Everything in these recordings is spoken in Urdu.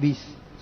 20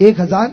1000।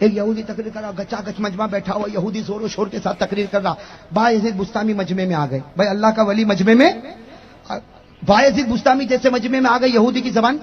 ایک یہودی تقریر کر رہا، گچا گچ مجمع بیٹھا ہوا یہودی زور و شور کے ساتھ تقریر کر رہا. بایزید بستامی مجمع میں آ گئے. بھائی اللہ کا ولی مجمع میں، بایزید بستامی جیسے مجمع میں آ گئے، یہودی کی زبان،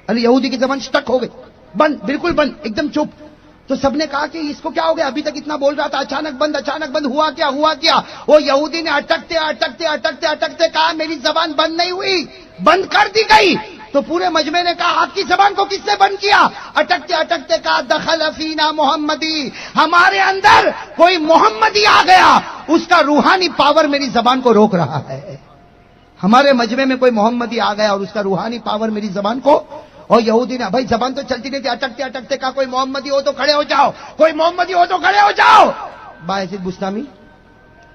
یہودی کی زبان سٹک ہو گئی، بند، بالکل بند، ایک دم چپ. تو سب نے کہا کہ اس کو کیا ہو گیا، ابھی تک اتنا بول رہا تھا، اچانک بند، اچانک بند، ہوا کیا، ہوا کیا؟ وہ یہودی نے اٹکتے اٹکتے اٹکتے اٹکتے کہا میری زبان بند نہیں ہوئی، بند کر دی گئی. تو پورے مجمع نے کہا آپ کی زبان کو کس نے بند کیا؟ اٹکتے اٹکتے کہا دخل فینا محمدی، ہمارے اندر کوئی محمدی آ گیا، اس کا روحانی پاور میری زبان کو روک رہا ہے. ہمارے مجمع میں کوئی محمدی آ گیا اور اس کا روحانی پاور میری زبان کو. اور یہودی نے، بھائی زبان تو چلتی نہیں تھی، اٹکتے اٹکتے کہا کوئی محمدی ہو تو کھڑے ہو جاؤ، کوئی محمدی ہو تو کھڑے ہو جاؤ. بایزید بستامی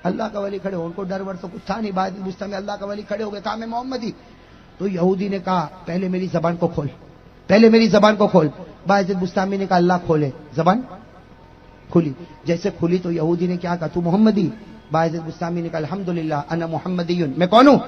اللہ کا ولی کھڑے ہو، ان کو ڈر ور تو کچھ تھا نہیں. بایزید بستامی اللہ کا ولی کھڑے ہو گئے، کہا میں محمدی. تو یہودی نے کہا پہلے میری زبان کو کھول، پہلے میری زبان کو کھول. بایزید بستامی نے کہا اللہ کھولے. زبان کھلی. جیسے کھلی تو یہودی نے کیا کہا تو محمدی. بایزید بستامی نے کہا الحمدللہ انا محمدی، میں کون ہوں؟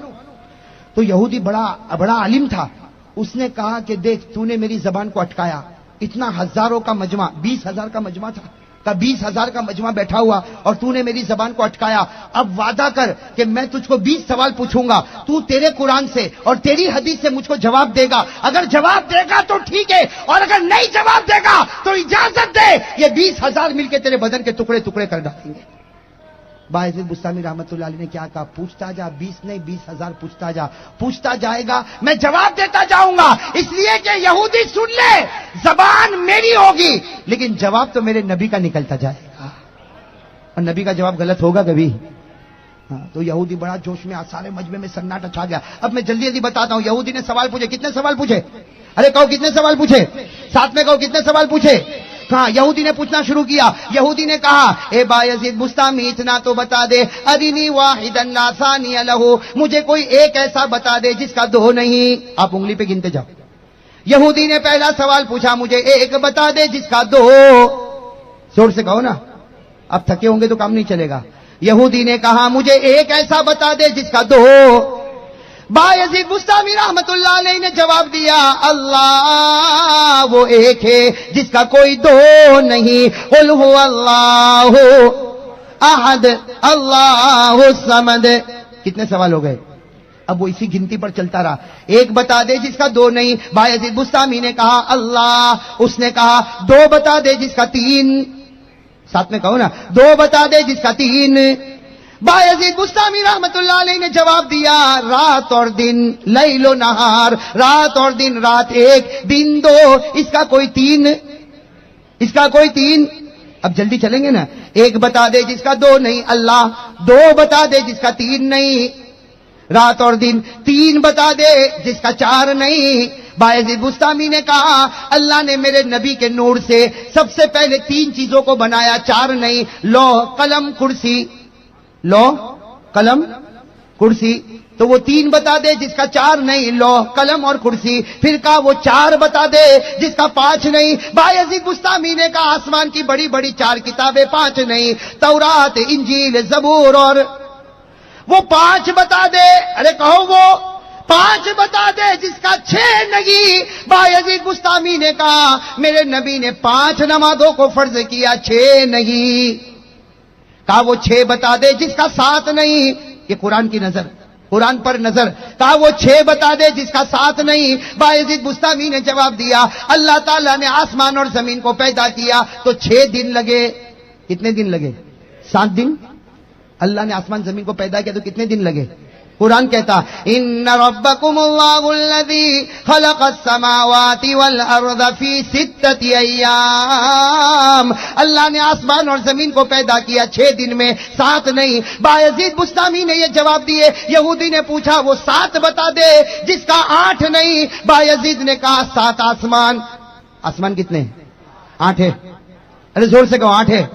تو یہودی بڑا عالم تھا، اس نے کہا کہ دیکھ تو نے میری زبان کو اٹکایا، اتنا ہزاروں کا مجمع، 20,000 کا مجمع تھا، کا 20,000 کا مجمع بیٹھا ہوا اور تو نے میری زبان کو اٹکایا. اب وعدہ کر کہ میں تجھ کو 20 سوال پوچھوں گا، تو تیرے قرآن سے اور تیری حدیث سے مجھ کو جواب دے گا. اگر جواب دے گا تو ٹھیک ہے، اور اگر نہیں جواب دے گا تو اجازت دے، یہ 20,000 مل کے تیرے بدن کے ٹکڑے ٹکڑے کر ڈالیں گے. بایزید بستامی رحمت اللہ علیہ نے کیا کہا، پوچھتا جا، 20 نہیں 20,000 پوچھتا جا، پوچھتا جائے گا میں جواب دیتا جاؤں گا. اس لیے کہ یہودی سن لے، زبان میری ہوگی لیکن جواب تو میرے نبی کا نکلتا جائے گا، اور نبی کا جواب غلط ہوگا کبھی؟ ہاں. تو یہودی بڑا جوش میں، سارے مجمع میں سناٹا چھا گیا. اب میں جلدی جلدی بتاتا ہوں. یہودی نے سوال پوچھے. کتنے سوال پوچھے؟ ارے کہو کتنے سوال پوچھے؟ ساتھ میں کہو کتنے سوال پوچھے؟ کہاں یہودی نے پوچھنا شروع کیا. یہودی نے کہا اے بایزید بستامی اتنا تو بتا دے، ارینی واحدا لا ثانی لہ، مجھے کوئی ایک ایسا بتا دے جس کا دو نہیں. آپ انگلی پہ گنتے جاؤ. یہودی نے پہلا سوال پوچھا مجھے ایک بتا دے جس کا دو. زور سے کہو نا، اب تھکے ہوں گے تو کام نہیں چلے گا. یہودی نے کہا مجھے ایک ایسا بتا دے جس کا دو. بایزید بستامی رحمت اللہ علیہ نے جواب دیا اللہ وہ ایک ہے جس کا کوئی دو نہیں. قل هو اللہ احد اللہ الصمد. کتنے سوال ہو گئے؟ اب وہ اسی گنتی پر چلتا رہا. ایک بتا دے جس کا دو نہیں. بایزید بستامی نے کہا اللہ. اس نے کہا دو بتا دے جس کا تین. ساتھ میں کہو نا، دو بتا دے جس کا تین. بایزید بستامی رحمت اللہ علیہ نے جواب دیا رات اور دن، لیل و نہار، رات اور دن، رات ایک دن دو، اس کا کوئی تین، اس کا کوئی تین. اب جلدی چلیں گے نا. ایک بتا دے جس کا دو نہیں اللہ، دو بتا دے جس کا تین نہیں، رات اور دن، تین بتا دے جس کا چار نہیں. بایزید بستامی نے کہا اللہ نے میرے نبی کے نور سے سب سے پہلے تین چیزوں کو بنایا، چار نہیں. لوح قلم کرسی، لو قلم کرسی. تو وہ تین بتا دے جس کا چار نہیں، لوح قلم اور کرسی. پھر کہا وہ چار بتا دے جس کا پانچ نہیں. بایزید بستامی نے کہا آسمان کی بڑی بڑی چار کتابیں، پانچ نہیں، تورات، انجیل، زبور، اور وہ پانچ بتا دے. ارے کہو وہ پانچ بتا دے جس کا چھ نہیں. بایزید بستامی نے کہا میرے نبی نے 5 نمازوں کو فرض کیا، 6 نہیں. کہا وہ 6 بتا دے جس کا 7 نہیں. یہ قرآن کی نظر، قرآن پر نظر. کہا وہ 6 بتا دے جس کا 7 نہیں. بایزید بستامی نے جواب دیا اللہ تعالیٰ نے آسمان اور زمین کو پیدا کیا تو 6 دن لگے. کتنے دن لگے؟ 7 دن. اللہ نے آسمان زمین کو پیدا کیا تو کتنے دن لگے؟ قرآن کہتا ان ربکم اللہ الذی خلق السماوات والارض فی 6 ایام. اللہ نے آسمان اور زمین کو پیدا کیا 6 دن میں، 7 نہیں. بایزید بستامی نے یہ جواب دیے. یہودی نے پوچھا وہ 7 بتا دے جس کا 8 نہیں. بایزید نے کہا 7 آسمان. آسمان کتنے؟ 8 ہے. ارے زور سے کہو 8 ہے.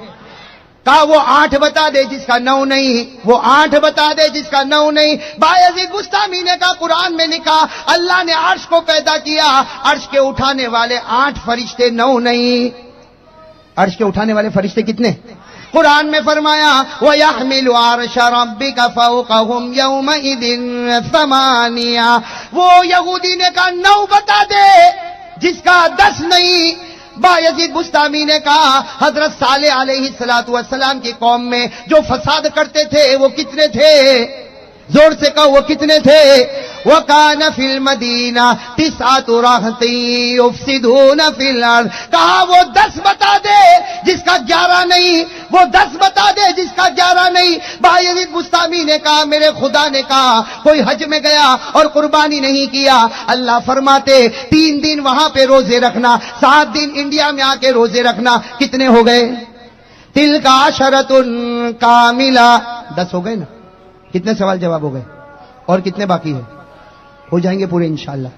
کہا وہ 8 بتا دے جس کا 9 نہیں، وہ 8 بتا دے جس کا 9 نہیں. بایزید بستامی نے کہا قرآن میں لکھا اللہ نے عرش کو پیدا کیا، عرش کے اٹھانے والے 8 فرشتے، 9 نہیں. عرش کے اٹھانے والے فرشتے کتنے؟ قرآن میں فرمایا وَيَحْمِلُ عَرْشَ رَبِّكَ فَوْقَهُمْ يَوْمَئِذٍ 8. وہ یہودی نے کہا 9 بتا دے جس کا 10 نہیں. بایزید بستامی نے کہا حضرت صالح علیہ السلام کی قوم میں جو فساد کرتے تھے وہ کتنے تھے؟ زور سے کہو وہ کتنے تھے؟ وَكَانَ فِي الْمَدِينَةِ تِسْعَةُ رَهْطٍ يُفْسِدُونَ فِي الْأَرْضِ. کہا وہ 10 بتا دے جس کا 11 نہیں، وہ 10 بتا دے جس کا 11 نہیں. بایزید بستامی نے کہا میرے خدا نے کہا کوئی حج میں گیا اور قربانی نہیں کیا، اللہ فرماتے 3 دن وہاں پہ روزے رکھنا، 7 دن انڈیا میں آ کے روزے رکھنا. کتنے ہو گئے؟ تِلْكَ عَشَرَةٌ كَامِلَةٌ. 10 ہو گئے نا؟ کتنے سوال جواب ہو گئے اور کتنے باقی ہے؟ ہو جائیں گے پورے انشاءاللہ.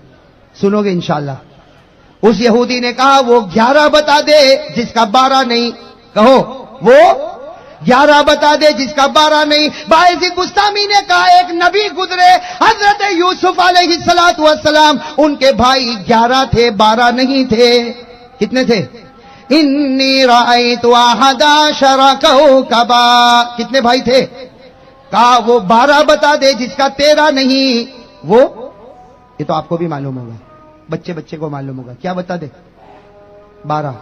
سنو گے انشاءاللہ. اس یہودی نے کہا وہ 11 بتا دے جس کا 12 نہیں. کہو وہ 11 بتا دے جس کا 12 نہیں. بایزید بستامی نے کہا ایک نبی گزرے حضرت یوسف علیہ السلام، ان کے بھائی 11 تھے 12 نہیں تھے. کتنے تھے؟ انی رأیت 11 کوکبا. کتنے بھائی تھے؟ کہا وہ 12 بتا دے جس کا 13 نہیں. وہ یہ تو آپ کو بھی معلوم ہوگا، بچے کو معلوم ہوگا. کیا بتا دے؟ 12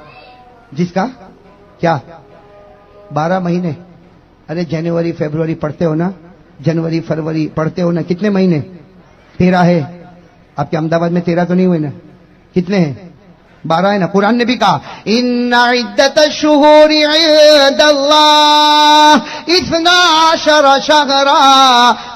جس کا کیا 12 مہینے. ارے جنوری فیبروری پڑھتے ہو نا، جنوری فروری پڑھتے ہو نا. کتنے مہینے؟ 13 ہے. آپ کے احمد آباد میں 13 تو نہیں ہوئے نا؟ کتنے ہیں؟ 12 ہے نا. قرآن نے بھی کہا ان عدت الشہور عند اللہ 12 شہرا.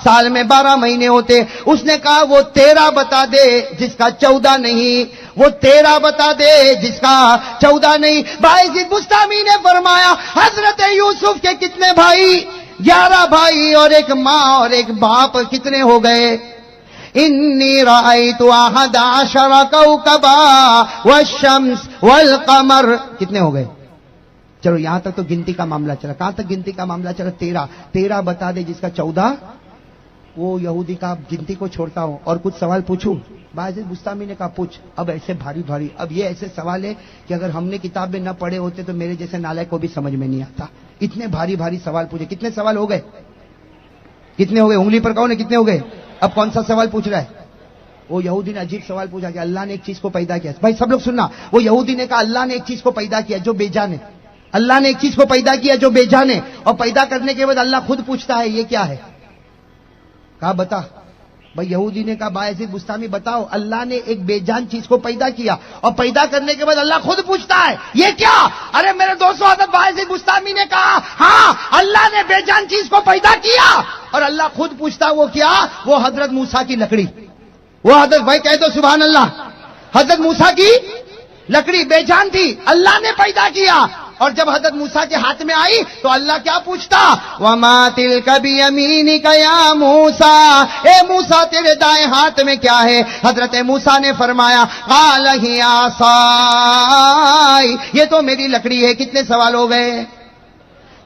سال میں 12 مہینے ہوتے. اس نے کہا وہ 13 بتا دے جس کا 14 نہیں، وہ 13 بتا دے جس کا 14 نہیں. بایزید بستامی نے فرمایا حضرت یوسف کے کتنے بھائی؟ 11 بھائی اور ایک ماں اور ایک باپ. کتنے ہو گئے؟ انی رأیت 11 کوکبا والشمس والقمر. کتنے ہو گئے؟ چلو یہاں تک تو گنتی کا معاملہ چلا. کہاں تک گنتی کا معاملہ چلا؟ 13 بتا دے جس کا 14. وہ یہودی کا گنتی کو چھوڑتا ہوں اور کچھ سوال پوچھوں. بایزید بستامی نے کہا پوچھ. اب ایسے بھاری اب یہ ایسے سوال ہے کہ اگر ہم نے کتاب میں نہ پڑھے ہوتے تو میرے جیسے نالائق کو بھی سمجھ میں نہیں آتا. اتنے بھاری سوال پوچھے. کتنے سوال ہو گئے؟ کتنے ہو گئے؟ انگلی پر کہو نا کتنے ہو گئے. اب کون سا سوال پوچھ رہا ہے؟ وہ یہودی نے عجیب سوال پوچھا کہ اللہ نے ایک چیز کو پیدا کیا. بھائی سب لوگ سننا. وہ یہودی نے کہا اللہ نے ایک چیز کو پیدا کیا جو بے جان ہے. اللہ نے ایک چیز کو پیدا کیا جو بے جان ہے، اور پیدا کرنے کے بعد اللہ خود پوچھتا ہے یہ کیا ہے. کہا بتا. بھائی یہودی نے کہا بایزید بستامی بتاؤ اللہ نے ایک بے جان چیز کو پیدا کیا اور پیدا کرنے کے بعد اللہ خود پوچھتا ہے یہ کیا. ارے میرے دوستو حضرت بایزید بستامی نے کہا ہاں اللہ نے بے جان چیز کو پیدا کیا اور اللہ خود پوچھتا. وہ کیا؟ وہ حضرت موسیٰ کی لکڑی. وہ حضرت بھائی کہہ دو سبحان اللہ. حضرت موسیٰ کی لکڑی بے جان تھی، اللہ نے پیدا کیا. اور جب حضرت موسیٰ کے ہاتھ میں آئی تو اللہ کیا پوچھتا؟ وَمَا تِلْكَ بِيَمِينِكَ يَا مُوسَىٰ. اے موسیٰ تیرے دائیں ہاتھ میں کیا ہے؟ حضرت موسیٰ نے فرمایا قَالَ هِيَ عَصَايَ. یہ تو میری لکڑی ہے. کتنے سوال ہو گئے؟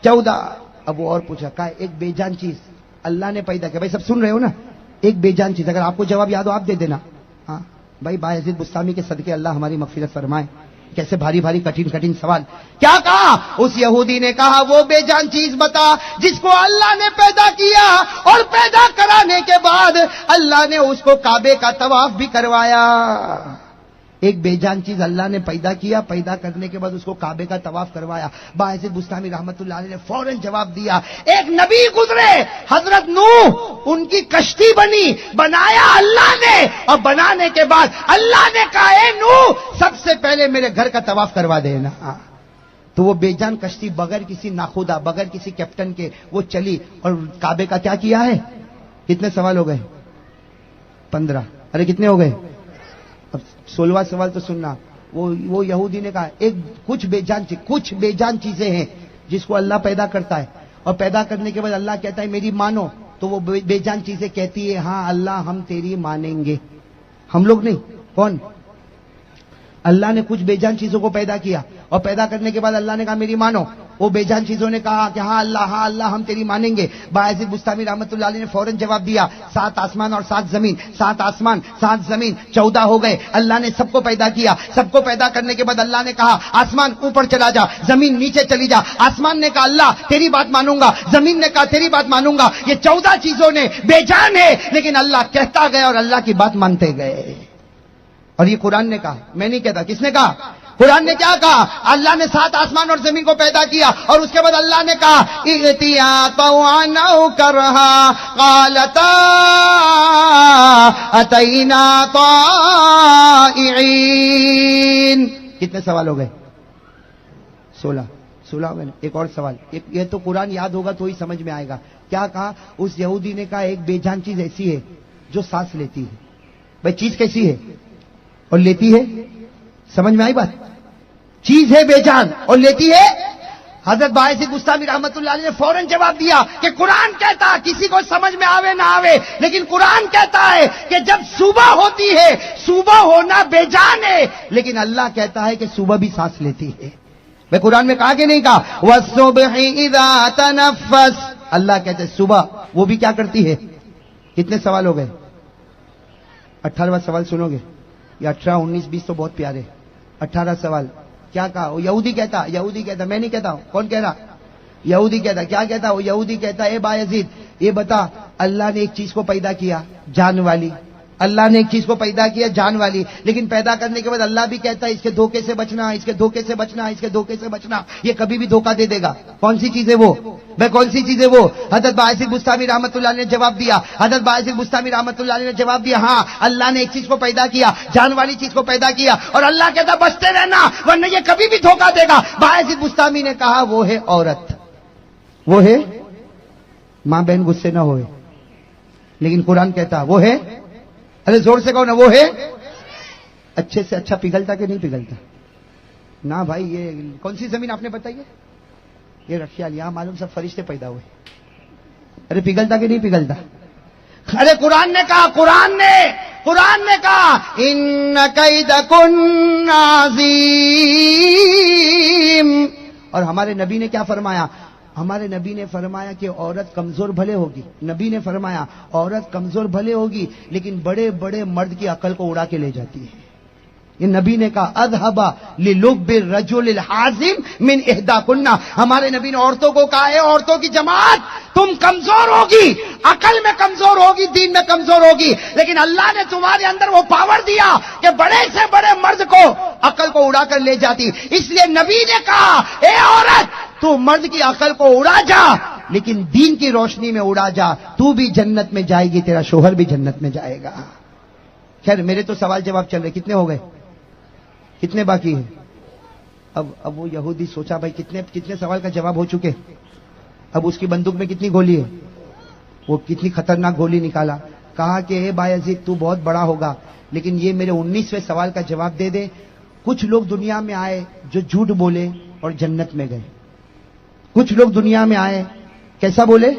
14. اب وہ اور پوچھا کہا ایک بے جان چیز اللہ نے پیدا کیا. بھائی سب سن رہے ہو نا؟ ایک بے جان چیز. اگر آپ کو جواب یاد ہو آپ دے دینا. ہاں بھائی بایزید بستامی کے صدقے اللہ ہماری مغفرت فرمائے. کیسے بھاری کٹھن سوال. کیا کہا؟ اس یہودی نے کہا وہ بے جان چیز بتا جس کو اللہ نے پیدا کیا اور پیدا کرانے کے بعد اللہ نے اس کو کعبے کا طواف بھی کروایا. ایک بے جان چیز اللہ نے پیدا کیا، پیدا کرنے کے بعد اس کو کعبے کا طواف کروایا. بایزید بستامی رحمت اللہ علیہ نے فوراً جواب دیا ایک نبی گزرے حضرت نوح، ان کی کشتی بنی، بنایا اللہ نے، اور بنانے کے بعد اللہ نے کہا اے نوح سب سے پہلے میرے گھر کا طواف کروا دینا. تو وہ بے جان کشتی بغیر کسی ناخدا، بغیر کسی کیپٹن کے وہ چلی اور کعبے کا کیا کیا ہے. کتنے سوال ہو گئے؟ 15. ارے کتنے ہو گئے؟ اب 16واں سوال تو سننا. وہ یہودی نے کہا کچھ بے جان چیزیں ہیں جس کو اللہ پیدا کرتا ہے اور پیدا کرنے کے بعد اللہ کہتا ہے میری مانو. تو وہ بے جان چیزیں کہتی ہے ہاں اللہ ہم تیری مانیں گے. ہم لوگ نہیں. کون؟ اللہ نے کچھ بے جان چیزوں کو پیدا کیا اور پیدا کرنے کے بعد اللہ نے کہا میری مانو. وہ بے جان چیزوں نے کہا کہ ہاں اللہ ہم تیری مانیں گے. بایزید بستامی رحمت اللہ علیہ نے فوراً جواب دیا 7 آسمان اور 7 زمین. 7 آسمان 7 زمین 14 ہو گئے. اللہ نے سب کو پیدا کیا. سب کو پیدا کرنے کے بعد اللہ نے کہا آسمان اوپر چلا جا، زمین نیچے چلی جا. آسمان نے کہا اللہ تیری بات مانوں گا، زمین نے کہا تیری بات مانوں گا. یہ 14 چیزوں نے بے جان ہے لیکن اللہ کہتا گیا اور اللہ کی بات مانتے گئے. اور یہ قرآن نے کہا، میں نہیں کہتا. کس نے کہا؟ قرآن نے کیا کہا؟ اللہ نے 7 آسمان اور زمین کو پیدا کیا اور اس کے بعد اللہ نے کہا ائتیا طوعا او کرہا قالتا اتینا طائعین. کتنے سوال ہو گئے؟ 16 ہو گئے. ایک اور سوال. یہ تو قرآن یاد ہوگا تو ہی سمجھ میں آئے گا. کیا کہا؟ اس یہودی نے کہا ایک بے جان چیز ایسی ہے جو سانس لیتی ہے. بھائی چیز کیسی ہے اور لیتی ہے؟ سمجھ میں آئی بات؟ چیز ہے بے جان اور لیتی ہے. حضرت باعث بستامی رحمت اللہ علیہ نے فوراً جواب دیا کہ قرآن کہتا کسی کو سمجھ میں آوے نہ آوے لیکن قرآن کہتا ہے کہ جب صبح ہوتی ہے صبح ہونا بے جان ہے لیکن اللہ کہتا ہے کہ صبح بھی سانس لیتی ہے. میں قرآن میں کہا کہ نہیں کہا وَالصُّبْحِ إِذَا تَنَفَّسَ. اللہ کہتے ہیں صبح وہ بھی کیا کرتی ہے. کتنے سوال ہو گئے؟ 18واں سوال سنو گے. یہ 18 19 20 تو بہت پیارے. 18 سوال کیا کہا؟ وہ یہودی کہتا میں نہیں کہتا ہوں. کون کہہ رہا؟ یہودی کہتا. کیا کہتا؟ وہ یہودی کہتا اے بایزید یہ بتا اللہ نے ایک چیز کو پیدا کیا جان والی. اللہ نے ایک چیز کو پیدا کیا جان والی لیکن پیدا کرنے کے بعد اللہ بھی کہتا ہے اس کے دھوکے سے بچنا اس کے دھوکے سے بچنا اس کے دھوکے سے بچنا. یہ کبھی بھی دھوکہ دے دے گا. کون سی چیز ہے وہ؟ میں کون سی چیز ہے وہ؟ حضرت باعث بستامی رحمت اللہ علیہ نے جواب دیا. حضرت باعث بستامی رحمت اللہ علیہ نے جواب دیا ہاں اللہ نے ایک چیز کو پیدا کیا جان والی چیز کو پیدا کیا اور اللہ کہتا بچتے رہنا ورنہ یہ کبھی بھی دھوکہ دے گا. باعث بستامی نے کہا وہ ہے عورت. وہ ہے ماں بہن غصے نہ ہوئے لیکن قرآن کہتا وہ ہے. ارے زور سے کہو نا وہ ہے. اچھے سے اچھا پگھلتا کہ نہیں پگھلتا؟ نہ بھائی. یہ کون سی زمین آپ نے بتائی ہے؟ یہ رکھیال. یہاں معلوم سب فرشتے پیدا ہوئے. ارے پگھلتا کہ نہیں پگھلتا؟ ارے قرآن نے کہا ان کیدکن عظیم. اور ہمارے نبی نے کیا فرمایا؟ ہمارے نبی نے فرمایا کہ عورت کمزور بھلے ہوگی. نبی نے فرمایا عورت کمزور بھلے ہوگی لیکن بڑے بڑے مرد کی عقل کو اڑا کے لے جاتی ہے. یہ نبی نے کہا اذهب للب الرجل الحازم من احداکن. ہمارے نبی نے عورتوں کو کہا ہے عورتوں کی جماعت تم کمزور ہوگی عقل میں کمزور ہوگی دین میں کمزور ہوگی لیکن اللہ نے تمہارے اندر وہ پاور دیا کہ بڑے سے بڑے مرد کو عقل کو اڑا کر لے جاتی. اس لیے نبی نے کہا اے عورت تو مرد کی عقل کو اڑا جا لیکن دین کی روشنی میں اڑا جا. تو بھی جنت میں جائے گی تیرا شوہر بھی جنت میں جائے گا. خیر میرے تو سوال جواب چل رہے. کتنے ہو گئے؟ کتنے باقی ہیں؟ اب وہ یہودی سوچا بھائی کتنے سوال کا جواب ہو چکے. اب اس کی بندوق میں کتنی گولی ہے؟ وہ کتنی خطرناک گولی نکالا. کہا کہ اے بایزید تو بہت بڑا ہوگا لیکن یہ میرے 19ویں سوال کا جواب دے دے. کچھ لوگ دنیا میں آئے جو جھوٹ بولے اور جنت میں گئے. کچھ لوگ دنیا میں آئے کیسا بولے؟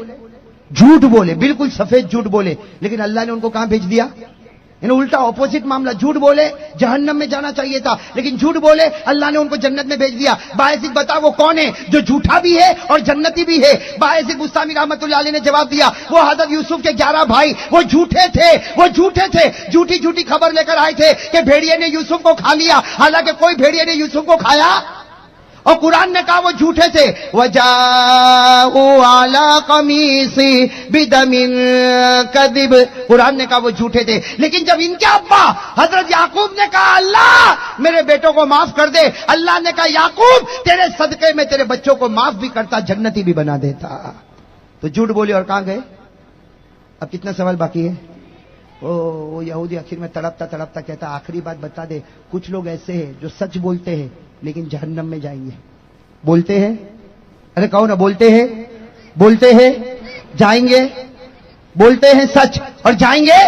جھوٹ بولے. بالکل سفید جھوٹ بولے لیکن اللہ نے ان کو کہاں بھیج دیا؟ الٹا اپوزٹ معاملہ. جھوٹ بولے جہنم میں جانا چاہیے تھا لیکن جھوٹ بولے اللہ نے ان کو جنت میں بھیج دیا. باعث بتا وہ کون ہے جو جھوٹا بھی ہے اور جنتی بھی ہے؟ باعث بستامی رحمت اللہ علیہ نے جواب دیا وہ حضرت یوسف کے 11 بھائی وہ جھوٹے تھے. جھوٹی خبر لے کر آئے تھے کہ بھیڑیے نے یوسف کو کھا لیا حالانکہ کوئی بھیڑیے نے یوسف کو کھایا. اور قرآن نے کہا وہ جھوٹے تھے. وَجَاءُوا عَلَىٰ قَمِيصِهِ بِدَمٍ كَذِبٍ. قرآن نے کہا وہ جھوٹے تھے لیکن جب ان کے ابا حضرت یعقوب نے کہا اللہ میرے بیٹوں کو معاف کر دے اللہ نے کہا یعقوب تیرے صدقے میں تیرے بچوں کو معاف بھی کرتا جنتی بھی بنا دیتا. تو جھوٹ بولے اور کہاں گئے؟ اب کتنا سوال باقی ہے؟ وہ یہودی آخر میں تڑپتا کہتا آخری بات بتا دے. کچھ لوگ ایسے ہیں جو سچ بولتے ہیں لیکن جہنم میں جائیں گے. بولتے ہیں ارے کہو نا بولتے ہیں جائیں گے. بولتے ہیں سچ اور جائیں گے.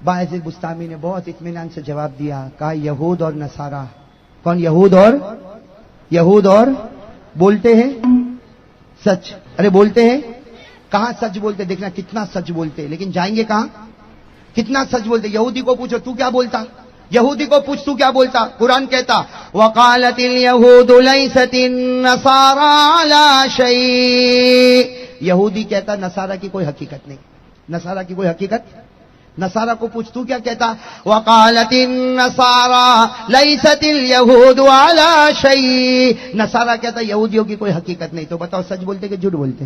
باعث بستامی نے بہت اطمینان سے جواب دیا. کہا یہود اور نصارہ. کون؟ یہود اور بولتے ہیں سچ. ارے بولتے ہیں کہاں سچ بولتے؟ دیکھنا کتنا سچ بولتے لیکن جائیں گے کہاں؟ کتنا سچ بولتے. یہودی کو پوچھو تو کیا بولتا؟ یہودی کو پوچھ تو کیا بولتا؟ قرآن کہتا وقالت اليهود ليست النصارى على شيء. یہودی کہتا نصارہ کی کوئی حقیقت نہیں. نصارہ کی کوئی حقیقت. نصارہ کو پوچھ تو کیا کہتا؟ وقالت النصارى ليست اليهود على شيء. نصارہ کہتا یہودیوں کی کوئی حقیقت نہیں. تو بتاؤ سچ بولتے کہ جھوٹ بولتے؟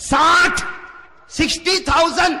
60,000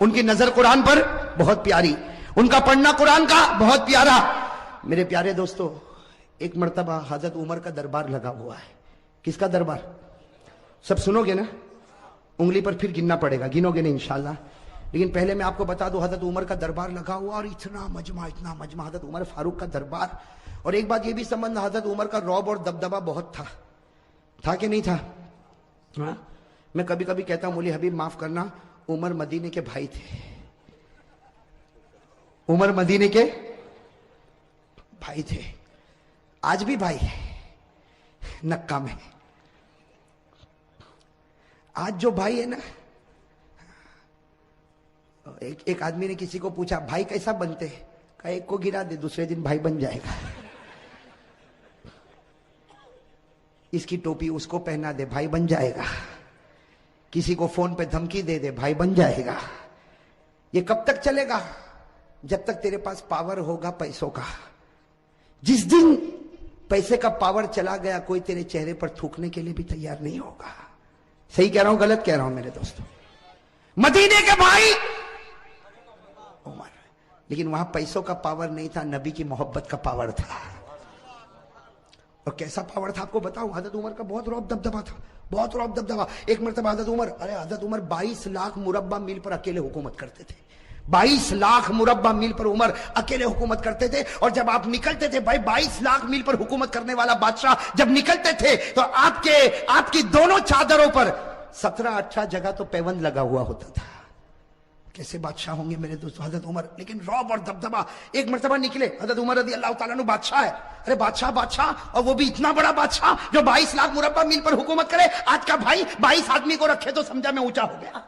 ان کی نظر قرآن پر بہت پیاری, ان کا پڑھنا قرآن کا بہت پیارا. میرے پیارے دوستو, ایک مرتبہ حضرت عمر کا دربار لگا ہوا ہے. کس کا دربار؟ سب سنو گے نا, انگلی پر پھر گننا پڑے گا, گنو گے نہیں انشاءاللہ. لیکن پہلے میں آپ کو بتا دوں, حضرت عمر کا دربار لگا ہوا اور اتنا مجمع حضرت عمر فاروق کا دربار. اور ایک بات یہ بھی سمجھنا, حضرت عمر کا رعب اور دبدبہ بہت تھا کہ نہیں تھا؟ ہاں, میں کبھی کبھی کہتا ہوں, مولی حبیب معاف کرنا, عمر مدینے کے بھائی تھے. عمر مدینے کے بھائی تھے, آج بھی بھائی ہے, نکا میں. آج جو بھائی ہے نا, ایک آدمی نے کسی کو پوچھا بھائی کیسا بنتے ہیں, کہا ایک کو گرا دے دوسرے دن بھائی بن جائے گا. اس کی ٹوپی اس کو پہنا دے بھائی بن جائے گا. کسی کو فون پہ دھمکی دے دے بھائی بن جائے گا. یہ کب تک چلے گا؟ جب تک تیرے پاس پاور ہوگا پیسوں کا. جس دن پیسے کا پاور چلا گیا, کوئی تیرے چہرے پر تھوکنے کے لیے بھی تیار نہیں ہوگا. صحیح کہہ رہا ہوں غلط کہہ رہا ہوں میرے دوستوں؟ مدینے کے بھائی عمر, لیکن وہاں پیسوں کا پاور نہیں تھا, نبی کی محبت کا پاور تھا. اور کیسا پاور تھا آپ کو بتاؤں, حضرت عمر کا بہت رعب دبدبا تھا, بہت رعب دبدبا. ایک مرتبہ حضرت عمر 22 لاکھ مربع میل پر اکیلے حکومت کرتے تھے. 22 لاکھ مربع میل پر عمر اکیلے حکومت کرتے تھے. اور جب آپ نکلتے تھے بھائی, 22 لاکھ میل پر حکومت کرنے والا بادشاہ جب نکلتے تھے تو آپ کی دونوں چادروں پر 17-18 جگہ تو پیوند لگا ہوا ہوتا تھا. کیسے بادشاہ ہوں گے میرے دوستو حضرت عمر, لیکن رعب اور دبدبا. ایک مرتبہ نکلے حضرت عمر رضی اللہ تعالیٰ عنہ, بادشاہ ہے, ارے بادشاہ, اور وہ بھی اتنا بڑا بادشاہ جو 22 لاکھ مربع میل پر حکومت کرے. آج کا بھائی 22 آدمی کو رکھے تو سمجھا میں اونچا ہو گیا.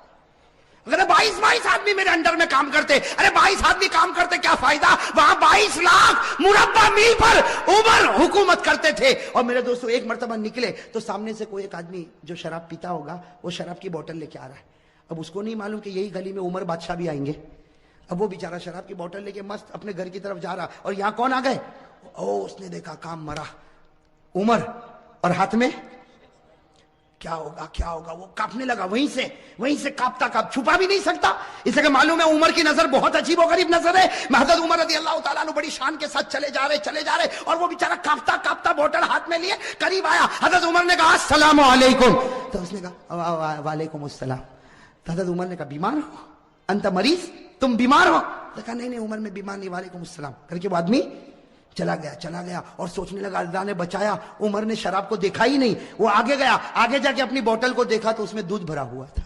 اگر 22 آدمی میرے انڈر میں کام کرتے, ارے 22 آدمی کام کرتے کیا فائدہ, وہاں 22 لاکھ مربع میل پر عمر حکومت کرتے تھے. اور میرے دوستو ایک مرتبہ نکلے تو سامنے سے کوئی ایک آدمی جو شراب پیتا ہوگا, وہ شراب کی بوتل لے کے آ رہا ہے. اب اس کو نہیں معلوم کہ یہی گلی میں عمر بادشاہ بھی آئیں گے. اب وہ بیچارہ شراب کی بوتل لے کے مست اپنے گھر کی طرف جا رہا, اور یہاں کون آ گئے, اس نے دیکھا کام مرا عمر, اور ہاتھ میں کیا ہوگا, وہ کانپنے لگا. وہیں سے کانپتا چھپا بھی نہیں سکتا, اس لیے کہ معلوم ہے عمر کی نظر بہت عجیب و غریب نظر ہے. حضرت عمر رضی اللہ تعالیٰ عنہ بڑی شان کے ساتھ چلے جا رہے, اور وہ بیچارہ کانپتا بوتل ہاتھ میں لیے قریب آیا. حضرت عمر نے کہا السلام علیکم, تو اس نے کہا وعلیکم السلام. تو حضرت عمر نے کہا بیمار ہو, انت مریض, تم بیمار ہو؟ تو کہا نہیں عمر میں بیمار نہیں, وعلیکم السلام کر کے وہ آدمی چلا گیا. اور سوچنے لگا اللہ نے بچایا. عمر نے شراب کو دیکھا ہی نہیں, وہ آگے گیا, آگے جا کے اپنی بوتل کو دیکھا تو اس میں دودھ بھرا ہوا تھا.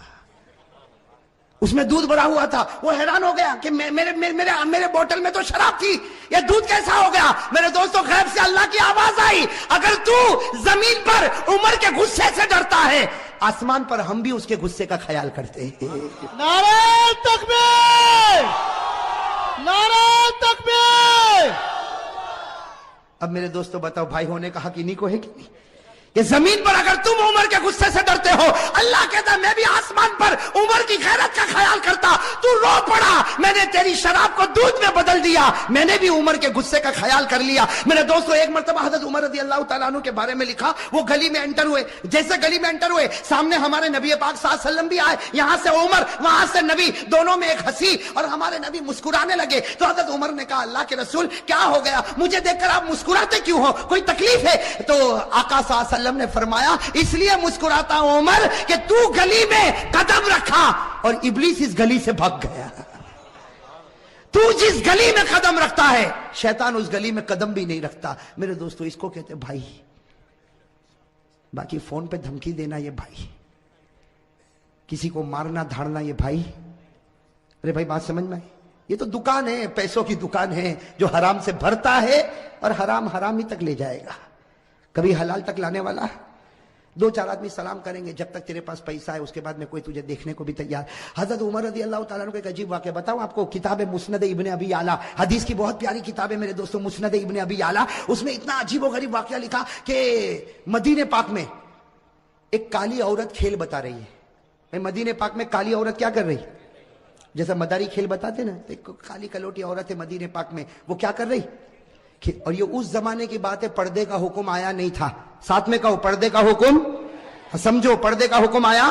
وہ حیران ہو گیا کہ میرے بوتل میں تو شراب تھی, یہ دودھ کیسا ہو گیا. میرے دوستوں غیب سے اللہ کی آواز آئی, اگر تو زمین پر عمر کے غصے سے ڈرتا ہے, آسمان پر ہم بھی اس کے غصے کا خیال کرتے ہیں. نعرہ تکبیر, نعرہ تکبیر. اب میرے دوستو بتاؤ, بھائی ہونے کا حق انہی کو ہے کہ نہیں؟ کہ زمین پر اگر تم عمر کے غصے سے ڈرتے ہو, اللہ کہتا ہے میں بھی آسمان پر عمر کی غیرت کا خیال کرتا. تو رو پڑا, میں نے تیری شراب کو دودھ میں بدل دیا, میں نے بھی عمر کے غصے کا خیال کر لیا. میرے دوستو ایک مرتبہ حضرت عمر رضی اللہ تعالیٰ عنہ کے بارے میں لکھا, وہ گلی میں انٹر ہوئے. جیسے گلی میں انٹر ہوئے, سامنے ہمارے نبی پاک صلی اللہ علیہ وسلم بھی آئے, یہاں سے عمر وہاں سے نبی, دونوں میں ایک ہنسی, اور ہمارے نبی مسکرانے لگے. تو حضرت عمر نے کہا اللہ کے رسول کیا ہو گیا, مجھے دیکھ کر آپ مسکراتے کیوں ہو, کوئی تکلیف ہے؟ تو آقا صلی اللہ علیہ وسلم نے فرمایا اس لیے مسکراتا ہوں عمر کہ تو گلی میں قدم رکھا اور ابلیس اس گلی سے بھاگ گیا. تو جس گلی میں قدم رکھتا ہے شیطان اس گلی میں قدم بھی نہیں رکھتا. میرے دوستو اس کو کہتے بھائی, باقی فون پہ دھمکی دینا یہ بھائی, کسی کو مارنا دھاڑنا یہ بھائی. ارے بھائی بات سمجھ میں آئی؟ یہ تو دکان ہے, پیسوں کی دکان ہے, جو حرام سے بھرتا ہے اور حرام ہی تک لے جائے گا, کبھی حلال تک لانے والا. 2-4 آدمی سلام کریں گے, جب تک تیرے پاس پیسہ ہے اس کے بعد میں کوئی تجھے دیکھنے کو بھی تیار. حضرت عمر رضی اللہ تعالیٰ عنہ کا ایک عجیب واقعہ بتاؤں آپ کو. کتاب مسند ابن ابی اعلیٰ, حدیث کی بہت پیاری کتاب ہے میرے دوستو, مسند ابن ابی اعلیٰ. اس میں اتنا عجیب و غریب واقعہ لکھا کہ مدینہ پاک میں ایک کالی عورت کھیل بتا رہی ہے. مدینہ پاک میں کالی عورت کیا کر رہی, جیسا مداری کھیل بتاتے نا, ایک کالی کلوٹی عورت ہے مدینہ پاک میں, وہ کیا کر رہی. اور یہ اس زمانے کی بات ہے, پردے کا حکم آیا نہیں تھا. ساتھ میں کہو پردے کا حکم, سمجھو پردے کا حکم آیا.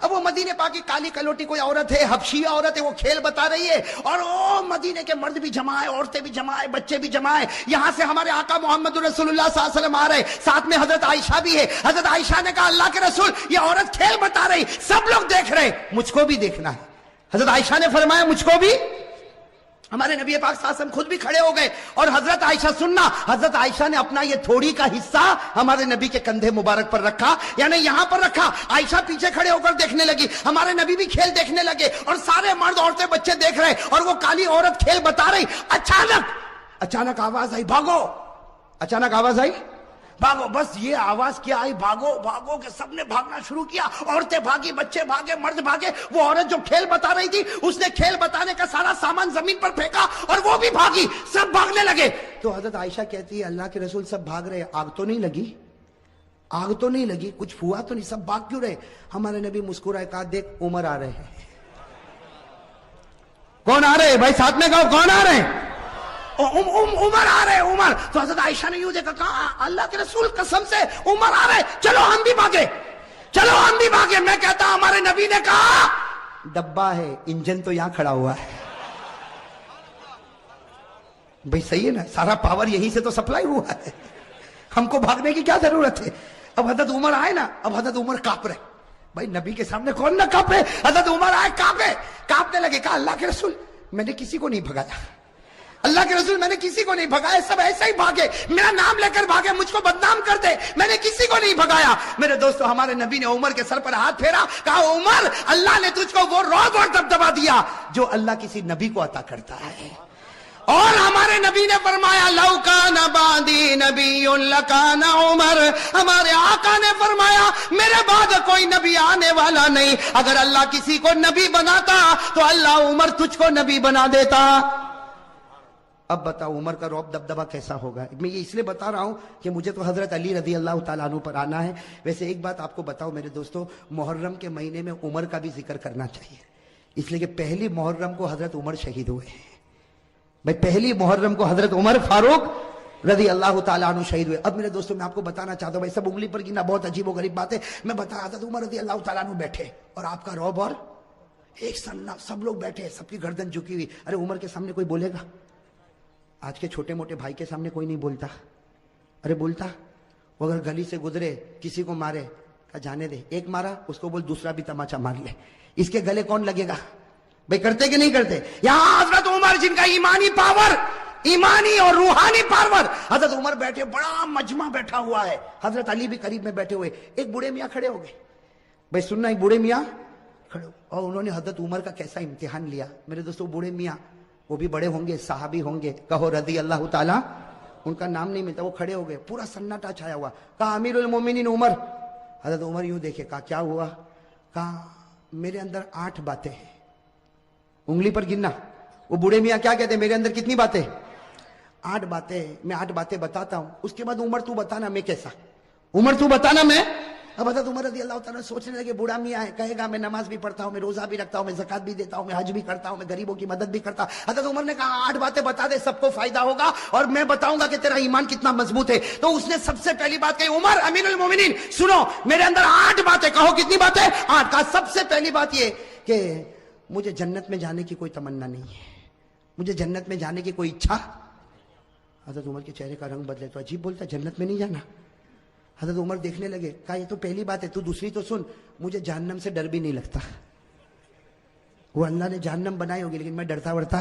اب وہ مدینے پاک کی کالی کلوٹی کوئی عورت ہے، حبشی عورت ہے، وہ کھیل بتا رہی ہے، اور او مدینے کے مرد بھی جمع ہے، عورتیں بھی جمع ہے، بچے بھی جمع ہے، یہاں سے ہمارے آقا محمد رسول اللہ صلی اللہ علیہ وسلم آ رہے، ساتھ میں حضرت عائشہ بھی ہے۔ حضرت عائشہ نے کہا اللہ کے رسول یہ عورت کھیل بتا رہی، سب لوگ دیکھ رہے، مجھ کو بھی دیکھنا ہے۔ حضرت عائشہ نے فرمایا مجھ کو بھی۔ ہمارے نبی پاک صلی اللہ علیہ وسلم خود بھی کھڑے ہو گئے، اور حضرت عائشہ سننا، حضرت عائشہ نے اپنا یہ تھوڑی کا حصہ ہمارے نبی کے کندھے مبارک پر رکھا، یعنی یہاں پر رکھا۔ عائشہ پیچھے کھڑے ہو کر دیکھنے لگی، ہمارے نبی بھی کھیل دیکھنے لگے، اور سارے مرد عورتیں بچے دیکھ رہے، اور وہ کالی عورت کھیل بتا رہی۔ اچانک آواز آئی بھاگو، اچانک آواز آئی بھاگو۔ بس یہ آواز کیا آئی، بھاگو بھاگو، کہ سب نے بھاگنا شروع کیا، عورتیں بھاگی، بچے بھاگے، مرد بھاگے۔ وہ عورت جو کھیل بتا رہی تھی اس نے کھیل بتانے کا سارا سامان زمین پر پھینکا، اور وہ بھی بھاگی، سب بھاگنے لگے۔ تو حضرت عائشہ کہتی ہے اللہ کے رسول سب بھاگ رہے، آگ تو نہیں لگی؟ آگ تو نہیں لگی، کچھ ہوا تو نہیں، سب بھاگ کیوں رہے؟ ہمارے نبی مسکرائے، کہا دیکھ عمر آ رہے ہیں۔ کون آ رہے بھائی؟ ساتھ میں کہو کون آ رہے ہیں؟ عمر آ رہے، عمر۔ تو حضرت عائشہ نے یوں دیکھا، کہا اللہ کے رسول قسم سے عمر آ رہے، چلو ہم بھی بھاگے، چلو ہم بھی بھاگے۔ میں کہتا ہمارے نبی نے کہا ڈبہ ہے، انجن تو یہاں کھڑا ہوا ہے بھئی، صحیح ہے نا، سارا پاور یہیں سے تو سپلائی ہوا ہے، ہم کو بھاگنے کی کیا ضرورت ہے؟ اب حضرت عمر آئے نا، اب حضرت عمر کانپ رہے، بھائی نبی کے سامنے کون نہ کانپے؟ حضرت عمر آئے، کانپنے لگے، کہا اللہ کے رسول میں نے کسی کو نہیں بھگایا، اللہ کے رسول میں نے کسی کو نہیں بھگایا، سب ایسے ہی بھاگے، میرا نام لے کر بھاگے، مجھ کو بدنام کر دے، میں نے کسی کو نہیں بھگایا۔ میرے دوستو ہمارے نبی نے عمر کے سر پر ہاتھ پھیرا، کہا عمر اللہ نے تجھ کو وہ رعب اور دبدبا دیا جو اللہ کسی نبی کو عطا کرتا ہے۔ اور ہمارے نبی نے فرمایا لو کان بعدی نبی لکان عمر، ہمارے آقا نے فرمایا میرے بعد کوئی نبی آنے والا نہیں، اگر اللہ کسی کو نبی بناتا تو اللہ عمر تجھ کو نبی بنا دیتا۔ اب بتاؤ عمر کا رعب دبدبا کیسا ہوگا؟ میں یہ اس لیے بتا رہا ہوں کہ مجھے تو حضرت علی رضی اللہ تعالیٰ عنہ پر آنا ہے۔ ویسے ایک بات آپ کو بتاؤ میرے دوستو، محرم کے مہینے میں عمر کا بھی ذکر کرنا چاہیے، اس لیے کہ پہلی محرم کو حضرت عمر شہید ہوئے ہیں۔ بھائی پہلی محرم کو حضرت عمر فاروق رضی اللہ تعالیٰ عنہ شہید ہوئے۔ اب میرے دوستو میں آپ کو بتانا چاہتا ہوں، بھائی سب انگلی پر گنا بہت عجیب و غریب بات ہے، میں بتا رہا حضرت عمر رضی اللہ تعالیٰ عنہ بیٹھے، اور آپ کا رعب اور ایک سننا، سب لوگ بیٹھے، سب کی گردن جھکی ہوئی۔ ارے عمر کے سامنے کوئی بولے گا؟ آج کے چھوٹے موٹے بھائی کے سامنے کوئی نہیں بولتا، ارے بولتا؟ وہ اگر گلی سے گزرے کسی کو مارے، کہا جانے دے، ایک مارا اس کو بول دوسرا بھی تماچا مار لے، اس کے گلے کون لگے گا؟ بھائی کرتے کہ نہیں کرتے؟ یہاں حضرت عمر جن کا ایمانی پاور، ایمانی اور روحانی پاور، حضرت عمر بیٹھے، بڑا مجمع بیٹھا ہوا ہے، حضرت علی بھی قریب میں بیٹھے ہوئے، ایک بوڑھے میاں کھڑے ہو گئے، بھائی سننا، ایک بوڑھے میاں کھڑے ہو، اور انہوں نے حضرت عمر کا کیسا امتحان لیا۔ میرے دوستو بوڑھے میاں، وہ بھی بڑے ہوں گے، صحابی ہوں گے، کہو رضی اللہ تعالیٰ، ان کا نام نہیں ملتا، وہ کھڑے ہو گئے، پورا سناٹا چھایا ہوا، کہا امیر المومنین عمر۔ حضرت عمر یوں دیکھے، کہا کیا ہوا؟ کہا میرے اندر 8 باتیں ہیں، انگلی پر گننا۔ وہ بوڑھے میاں کیا کہتے ہیں؟ میرے اندر کتنی باتیں؟ 8 باتیں، میں 8 باتیں بتاتا ہوں، اس کے بعد عمر تو بتانا میں کیسا، عمر تو بتانا میں۔ اب حضرت عمر رضی اللہ تعالیٰ سوچنے لگے، بوڑھا میاں ہے، کہے گا میں نماز بھی پڑھتا ہوں، میں روزہ بھی رکھتا ہوں، میں زکات بھی دیتا ہوں، میں حج بھی کرتا ہوں، میں غریبوں کی مدد بھی کرتا ہوں۔ حضرت عمر نے کہا 8 باتیں بتا دے، سب کو فائدہ ہوگا، اور میں بتاؤں گا کہ تیرا ایمان کتنا مضبوط ہے۔ تو اس نے سب سے پہلی بات کہی، عمر امیر المومنین سنو، میرے اندر 8 باتیں، کہو کتنی باتیں؟ 8۔ کہا سب سے پہلی بات یہ کہ مجھے جنت میں جانے کی کوئی تمنا نہیں ہے، مجھے جنت میں جانے کی کوئی اچھا۔ حضرت عمر کے چہرے کا رنگ بدلے، تو عجیب بولتا جنت میں نہیں جانا۔ حضرت عمر دیکھنے لگے، کہا یہ تو پہلی بات ہے، تو دوسری تو سن، مجھے جہنم سے ڈر بھی نہیں لگتا۔ وہ اللہ نے جہنم بنائی ہوگی لیکن میں ڈرتا ورتا۔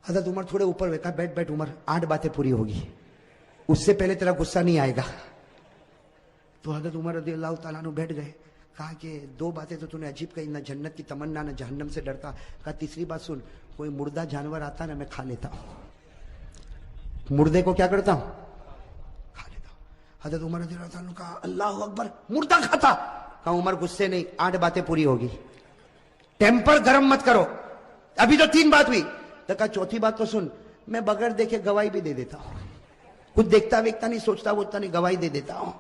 حضرت عمر تھوڑے اوپر ہوئے، کہا بیٹھ بیٹھ عمر، 8 باتیں پوری ہوگی، اس سے پہلے تیرا غصہ نہیں آئے گا۔ تو حضرت عمر رضی اللہ تعالیٰ عنہ بیٹھ گئے، کہا کہ 2 باتیں تو نے عجیب کہی، نہ جنت کی تمنا نہ جہنم سے ڈرتا۔ کہا تیسری بات سن، کوئی مردہ جانور آتا نا میں کھا لیتا ہوں، مردے کو کیا کرتا ہوں؟ کھا لیتا ہوں۔ حضرت عمر رضی اللہ عنہ کہا اللہ اکبر، مردہ کھاتا؟ کہا عمر غصے نہیں، 8 باتیں پوری ہوگی، ٹیمپر گرم مت کرو، ابھی تو 3 بات ہوئی۔ تو کہا چوتھی بات تو سن، میں بغیر دیکھے گواہی بھی دے دیتا ہوں، کچھ دیکھتا ویکھتا نہیں، سوچتا ووچتا نہیں، گواہی دے دیتا ہوں۔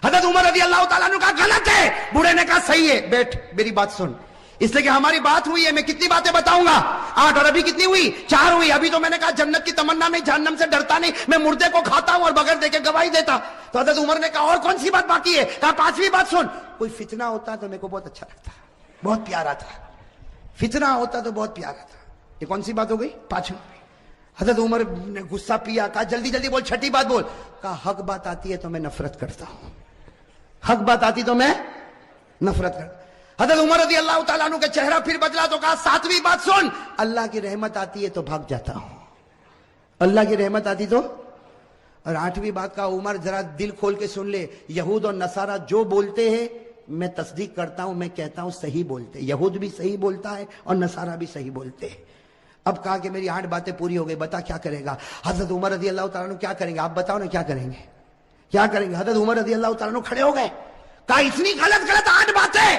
حضرت عمر رضی اللہ تعالیٰ عنہ کہا غلط ہے، بوڑھے نے کہا صحیح ہے، بیٹھ میری بات سن۔ اس لیے کہ ہماری بات ہوئی ہے. میں کتنی باتیں بتاؤں گا؟ 8. اور ابھی کتنی ہوئی؟ 4 ہوئی. ابھی تو میں نے کہا جنت کی تمنا نہیں, جہنم سے ڈرتا نہیں, میں مردے کو کھاتا ہوں اور بغیر دیکھے گواہی دیتا. تو حضرت عمر نے کہا اور کون سی بات باقی ہے؟ کہا 5ویں بات سن. کوئی فتنہ ہوتا تو میرے کو بہت اچھا لگتا, بہت پیارا تھا. فتنہ ہوتا تو بہت پیارا تھا. یہ کون سی بات ہو گئی؟ 5ویں. حضرت عمر نے غصہ پیا, کہا جلدی جلدی بول, 6ٹھی بات بول. کہا حق بات آتی ہے تو میں نفرت کرتا ہوں, حق بات آتی تو میں نفرت کرتا. حضرت عمر رضی اللہ تعالیٰ عنہ کا چہرہ پھر بدلا تو کہا 7ویں بات سن. اللہ کی رحمت آتی ہے تو بھاگ جاتا ہوں, اللہ کی رحمت آتی تو. اور 8ویں بات کا عمر ذرا دل کھول کے سن لے, یہود اور نصارہ جو بولتے ہیں میں تصدیق کرتا ہوں, میں کہتا ہوں صحیح بولتے. یہود بھی صحیح بولتا ہے اور نصارہ بھی صحیح بولتے ہیں. اب کہا کہ میری 8 باتیں پوری ہو گئی, بتا کیا کرے گا؟ حضرت عمر رضی اللہ تعالیٰ عنہ کیا کریں گے؟ آپ بتاؤ نا کیا کریں گے, کیا کریں گے؟ حضرت عمر رضی اللہ تعالیٰ عنہ کھڑے ہو گئے, کہا اتنی غلط 8 باتیں,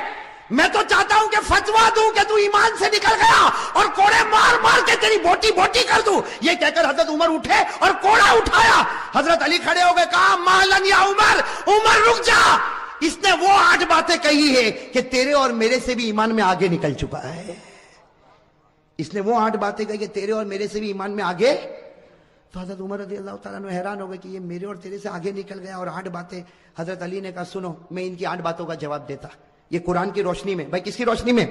میں تو چاہتا ہوں کہ فتوا دوں کہ تو ایمان سے نکل گیا اور کوڑے مار مار کے تیری بوٹی بوٹی کر دوں. یہ کہہ کر حضرت عمر اٹھے اور کوڑا اٹھایا. حضرت علی کھڑے ہو گئے, کہا مالن یا عمر, عمر رک جا, اس نے وہ 8 باتیں کہی ہے کہ تیرے اور میرے سے بھی ایمان میں آگے نکل چکا ہے. اس نے وہ 8 باتیں کہی کہ تیرے اور میرے سے بھی ایمان میں آگے. تو حضرت عمر رضی اللہ تعالیٰ عنہ حیران ہو گئے کہ یہ میرے اور تیرے سے آگے نکل گیا اور 8 باتیں. حضرت علی نے کہا سنو, میں ان کی 8 باتوں کا جواب دیتا, یہ قرآن کی روشنی میں. بھائی کس کی روشنی میں؟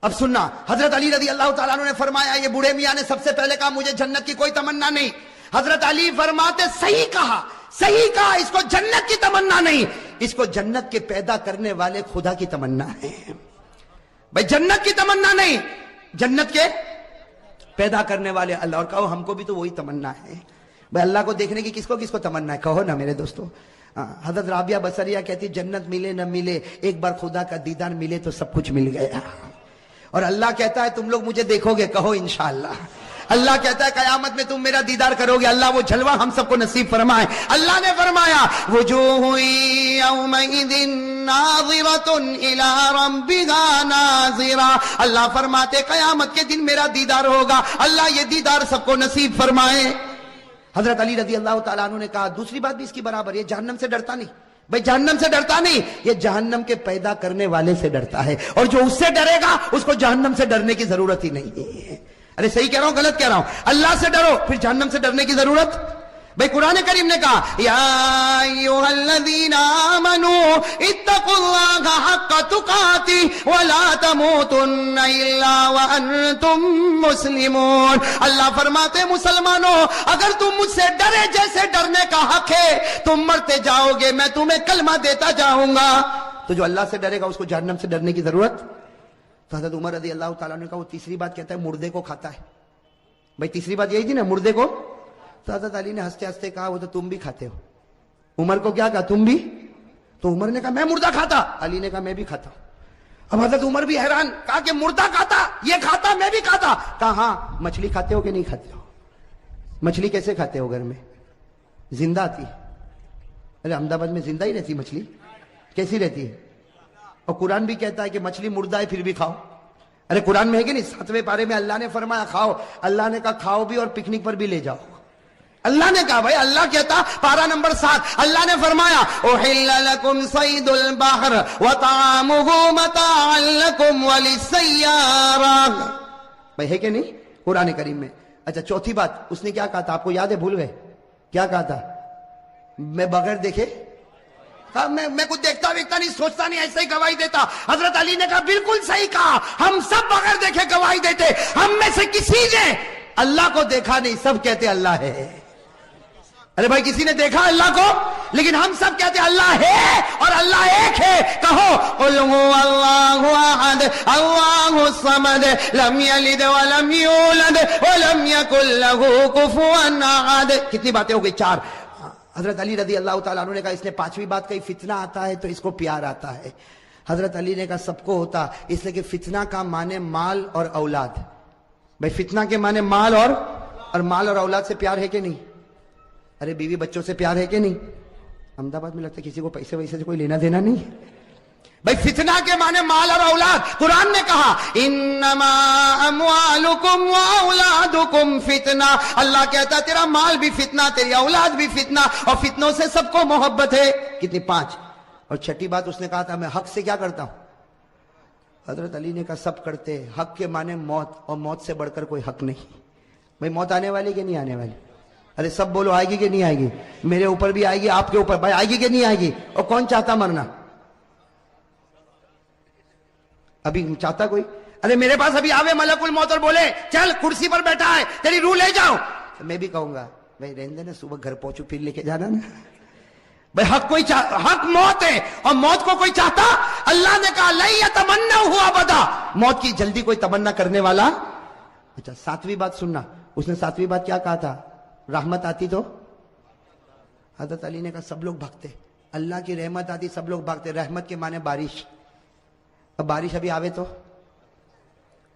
اب سننا. حضرت علی رضی اللہ تعالیٰ عنہ نے فرمایا, یہ بوڑھے میاں نے سب سے پہلے کہا مجھے جنت کی کوئی تمنا نہیں. حضرت علی فرماتے صحیح کہا, صحیح کہا, اس کو جنت کی تمنا نہیں, اس کو جنت کے پیدا کرنے والے خدا کی تمنا ہے. بھائی جنت کی تمنا نہیں, جنت کے پیدا کرنے والے اللہ. اور کہو ہم کو بھی تو وہی تمنا ہے. بھائی اللہ کو دیکھنے کی کس کو تمنا ہے؟ کہو نا میرے دوستو. حضرت رابعہ بصریہ کہتی جنت ملے نہ ملے, ایک بار خدا کا دیدار ملے تو سب کچھ مل گیا. اور اللہ کہتا ہے تم لوگ مجھے دیکھو گے, کہو انشاءاللہ. اللہ کہتا ہے قیامت میں تم میرا دیدار کرو گے. اللہ وہ جلوہ ہم سب کو نصیب فرمائے. اللہ نے فرمایا وجوہ یومئذ ناظرۃ الی ربها ناظرہ. اللہ فرماتے قیامت کے دن میرا دیدار ہوگا. اللہ یہ دیدار سب کو نصیب فرمائے. حضرت علی رضی اللہ تعالیٰ عنہ نے کہا دوسری بات بھی اس کی برابر, یہ جہنم سے ڈرتا نہیں. بھئی جہنم سے ڈرتا نہیں, یہ جہنم کے پیدا کرنے والے سے ڈرتا ہے. اور جو اس سے ڈرے گا اس کو جہنم سے ڈرنے کی ضرورت ہی نہیں ہے. ارے صحیح کہہ رہا ہوں غلط کہہ رہا ہوں؟ اللہ سے ڈرو, پھر جہنم سے ڈرنے کی ضرورت. بھئی قرآن کریم نے کہا یا ایھا الذین آمنوا اتقوا اللہ حق تقاتہ ولا تموتن الا وانتم مسلمون. اللہ فرماتے مسلمانوں اگر تم مجھ سے ڈرے جیسے ڈرنے کا حق ہے, تم مرتے جاؤ گے, میں تمہیں کلمہ دیتا جاؤں گا. تو جو اللہ سے ڈرے گا اس کو جہنم سے ڈرنے کی ضرورت. تو حضرت عمر رضی اللہ تعالیٰ نے کہا وہ تیسری بات کہتا ہے مردے کو کھاتا ہے. بھئی تیسری بات یہی تھی نا, مردے کو. تو حضرت علی نے ہنستے ہنستے کہا وہ تو تم بھی کھاتے ہو. عمر کو کیا کہا, تم بھی؟ تو عمر نے کہا میں مردہ کھاتا. علی نے کہا میں بھی کھاتا ہوں. اب حضرت عمر بھی حیران, کہا کہ مردہ کھاتا, یہ کھاتا, میں بھی کھاتا. کہا ہاں. مچھلی کھاتے ہو کہ نہیں کھاتے ہو؟ مچھلی کیسے کھاتے ہو؟ گھر میں زندہ آتی. ارے احمد آباد میں زندہ ہی رہتی مچھلی, کیسی رہتی ہے؟ اور قرآن بھی کہتا ہے کہ مچھلی مردہ ہے پھر بھی کھاؤ. ارے قرآن میں ہے کہ نہیں؟ 7ویں پارے میں اللہ نے فرمایا کھاؤ. اللہ نے کہا کھاؤ بھی اور پکنک پر بھی لے جاؤ. اللہ نے کہا, بھائی اللہ کہتا پارہ نمبر 7, اللہ نے فرمایا احل لکم صید البحر وطعامہ متاعا لکم وللسیارہ. بھائی ہے کہ نہیں قرآن کریم میں؟ اچھا چوتھی بات اس نے کیا کہا تھا, آپ کو یاد ہے؟ بھول گئے کیا کہا تھا؟ میں بغیر دیکھے میں کچھ دیکھتا ویکھتا نہیں, سوچتا نہیں, ایسے ہی گواہی دیتا. حضرت علی نے کہا بالکل صحیح کہا, ہم سب بغیر دیکھے گواہی دیتے. ہم میں سے کسی نے اللہ کو دیکھا نہیں, سب کہتے اللہ ہے. ارے بھائی کسی نے دیکھا اللہ کو؟ لیکن ہم سب کہتے اللہ ہے اور اللہ ایک ہے. کہو قل هو اللہ احد اللہ الصمد لم یلد ولم یولد ولم یکن له کفوا احد. کتنی باتیں ہو گئی؟ 4. حضرت علی رضی اللہ تعالیٰ عنہ نے کہا اس نے 5ویں بات کہی فتنہ آتا ہے تو اس کو پیار آتا ہے. حضرت علی نے کہا سب کو ہوتا, اس لیے کہ فتنہ کا معنی مال اور اولاد. بھائی فتنہ کے معنی مال اور مال اور اولاد سے پیار ہے کہ نہیں؟ ارے بیوی بچوں سے پیار ہے کہ نہیں؟ احمد آباد میں لگتا ہے کسی کو پیسے ویسے سے کوئی لینا دینا نہیں. بھائی فتنہ کے معنی مال اور اولاد. قرآن نے کہا انما اموالکم واولادکم فتنہ. اللہ کہتا تیرا مال بھی فتنہ, تیری اولاد بھی فتنہ, اور فتنوں سے سب کو محبت ہے. کتنی؟ 5. اور 6ٹھی بات اس نے کہا تھا میں حق سے کیا کرتا ہوں, حضرت علی نے کہا سب کرتے ہیں، حق کے معنی موت، اور موت سے بڑھ کر کوئی حق نہیں. بھائی موت آنے والی کہ نہیں آنے والی؟ ارے سب بولو آئے گی کہ نہیں آئے گی؟ میرے اوپر بھی آئے گی، آپ کے اوپر. بھائی آئے گی کہ نہیں آئے گی؟ اور کون چاہتا مرنا؟ ابھی چاہتا کوئی؟ ارے میرے پاس ابھی آوے ملک الموت اور بولے چل کرسی پر بیٹھا ہے تیری روح لے جاؤ، تو میں بھی کہوں گا بھائی رہنے دینا، صبح گھر پہنچو پھر لے کے جانا نا. بھائی حق کوئی حق موت ہے، اور موت کو کوئی چاہتا؟ اللہ نے کہا لن یتمنوا ابدا، موت کی جلدی کوئی تمنا کرنے والا. اچھا ساتویں بات سننا، اس نے ساتویں بات کیا کہا تھا؟ رحمت آتی تو؟ حضرت علی نے کہا سب لوگ بھاگتے، اللہ کی رحمت آتی سب لوگ بھاگتے. رحمت کے معنی بارش. اب بارش ابھی آوے تو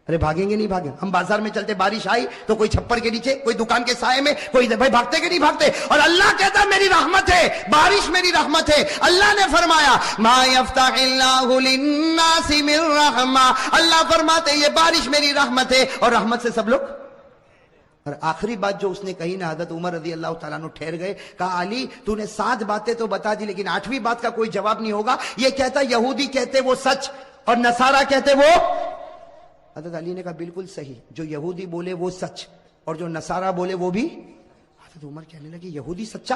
ارے بھاگیں گے نہیں بھاگیں؟ ہم بازار میں چلتے، بارش آئی تو کوئی چھپر کے نیچے، کوئی دکان کے سائے میں، کوئی بھائی بھاگتے کہ نہیں بھاگتے؟ اور اللہ کہتا میری رحمت ہے، بارش میری رحمت ہے. اللہ نے فرمایا ما یفتح اللہ للناس من رحمہ، اللہ فرماتے یہ بارش میری رحمت ہے، اور رحمت سے سب لوگ. اور آخری بات جو اس نے کہی نا، حضرت عمر رضی اللہ تعالیٰ عنہ ٹھہر گئے، کہا علی تو نے 7 باتیں تو بتا دی لیکن 8ویں بات کا کوئی جواب نہیں ہوگا. یہ کہتا یہودی کہتے وہ سچ اور نصارہ کہتے وہ. حضرت علی نے کہا بالکل صحیح، جو یہودی بولے وہ سچ اور جو نصارہ بولے وہ بھی. حضرت عمر کہنے لگے یہودی سچا،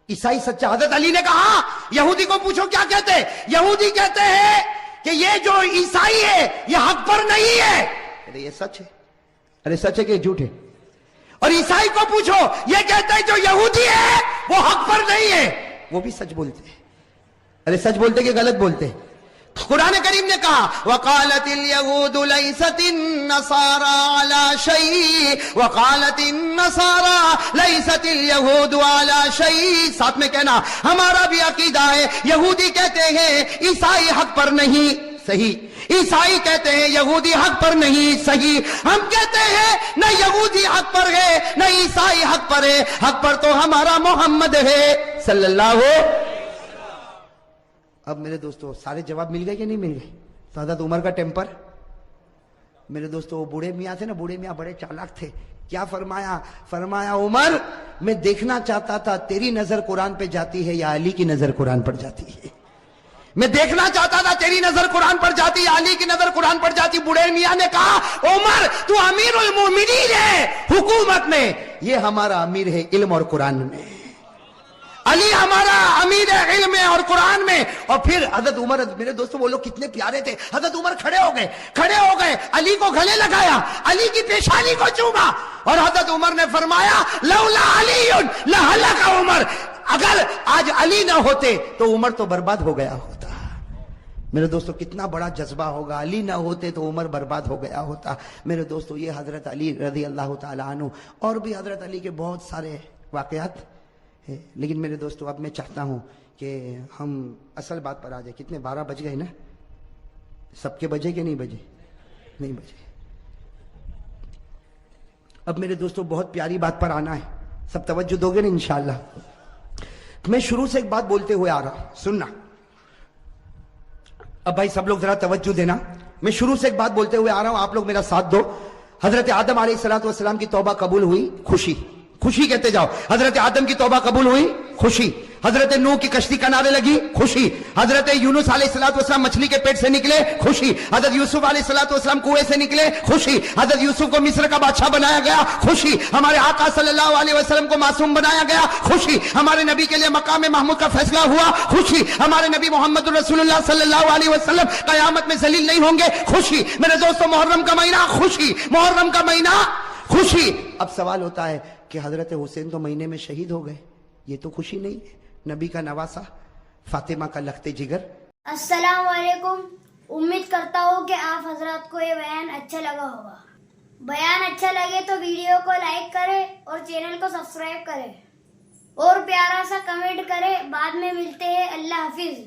عیسائی سچا. حضرت علی نے کہا یہودی کو پوچھو کیا کہتے ہیں. یہودی کہتے ہیں کہ یہ جو عیسائی ہے یہ حق پر نہیں ہے. ارے یہ سچ ہے، ارے سچ ہے کہ جھوٹ ہے؟ اور عیسائی کو پوچھو، یہ کہتے ہیں جو یہودی ہے وہ حق پر نہیں ہے، وہ بھی سچ بولتے ہیں. ارے سچ بولتے کہ غلط بولتے؟ قرآن کریم نے کہا وقالت اليهود ليست النصارى على شيء وقالت النصارى ليست اليهود على شيء. ساتھ میں کہنا ہمارا بھی عقیدہ ہے، یہودی کہتے ہیں عیسائی حق پر نہیں، صحیح. عیسائی کہتے ہیں یہودی حق پر نہیں، صحیح. ہم کہتے ہیں نہ یہودی حق پر ہے نہ عیسائی حق پر ہے، حق پر تو ہمارا محمد ہے صلی اللہ علیہ. اب میرے دوستو سارے جواب مل گئے کہ نہیں مل گئے؟ تو حضرت عمر کا ٹیمپر، میرے دوستو وہ بوڑھے میاں تھے نا، بوڑھے میاں بڑے چالاک تھے. کیا فرمایا؟ فرمایا عمر میں دیکھنا چاہتا تھا تیری نظر قرآن پہ جاتی ہے یا علی کی نظر قرآن پر جاتی ہے. میں دیکھنا چاہتا تھا تیری نظر قرآن پر جاتی یا علی کی نظر قرآن پر جاتی. بوڑھے میاں نے کہا عمر تو امیر المومنین ہے حکومت میں، یہ ہمارا امیر ہے علم اور قرآن میں. علی ہمارا امیر ہے علم میں اور قرآن میں. اور پھر حضرت عمر، میرے دوستو وہ لوگ کتنے پیارے تھے. حضرت عمر کھڑے ہو گئے، علی کو گلے لگایا، علی کی پیشانی کو چوما، اور حضرت عمر نے فرمایا لولا علی لہلک عمر، اگر آج علی نہ ہوتے تو عمر تو برباد ہو گیا ہوتا. میرے دوستو کتنا بڑا جذبہ ہوگا، علی نہ ہوتے تو عمر برباد ہو گیا ہوتا. میرے دوستو یہ حضرت علی رضی اللہ تعالیٰ عنہ، اور بھی حضرت علی کے بہت سارے واقعات ہیں. لیکن میرے دوستو اب میں چاہتا ہوں کہ ہم اصل بات پر آ جائیں. کتنے 12 بج گئے نا؟ سب کے بجے کہ نہیں بجے؟ نہیں بجے. اب میرے دوستو بہت پیاری بات پر آنا ہے، سب توجہ دو گے نا انشاءاللہ. میں شروع سے ایک بات بولتے ہوئے آ رہا ہوں، سننا. اب بھائی سب لوگ ذرا توجہ دینا. میں شروع سے ایک بات بولتے ہوئے آ رہا ہوں، آپ لوگ میرا ساتھ دو. حضرت آدم علیہ السلام کی توبہ قبول ہوئی، خوشی. خوشی کہتے جاؤ. حضرت آدم کی توبہ قبول ہوئی، خوشی. حضرت نوح کی کشتی کنارے لگی، خوشی. حضرت یونس علیہ السلام مچھلی کے پیٹ سے نکلے، خوشی. حضرت یوسف علیہ السلام کنویں سے نکلے، خوشی. حضرت یوسف کو مصر کا بادشاہ بنایا گیا، خوشی. ہمارے آقا صلی اللہ علیہ وسلم کو معصوم بنایا گیا، خوشی. ہمارے نبی کے لیے مقام محمود کا فیصلہ ہوا، خوشی. ہمارے نبی محمد رسول اللہ صلی اللہ علیہ وسلم قیامت میں ذلیل نہیں ہوں گے، خوشی. میرے دوستو محرم کا مہینہ، خوشی. محرم کا مہینہ، خوشی. اب سوال ہوتا ہے کہ حضرت حسین تو مہینے میں شہید ہو گئے، یہ تو خوشی نہیں ہے؟ نبی کا نواسا، فاطمہ کا لخت جگر. السلام علیکم. امید کرتا ہوں کہ آپ حضرات کو یہ بیان اچھا لگا ہوگا. بیان اچھا لگے تو ویڈیو کو لائک کرے اور چینل کو سبسکرائب کرے اور پیارا سا کمنٹ کرے. بعد میں ملتے ہیں. اللہ حافظ.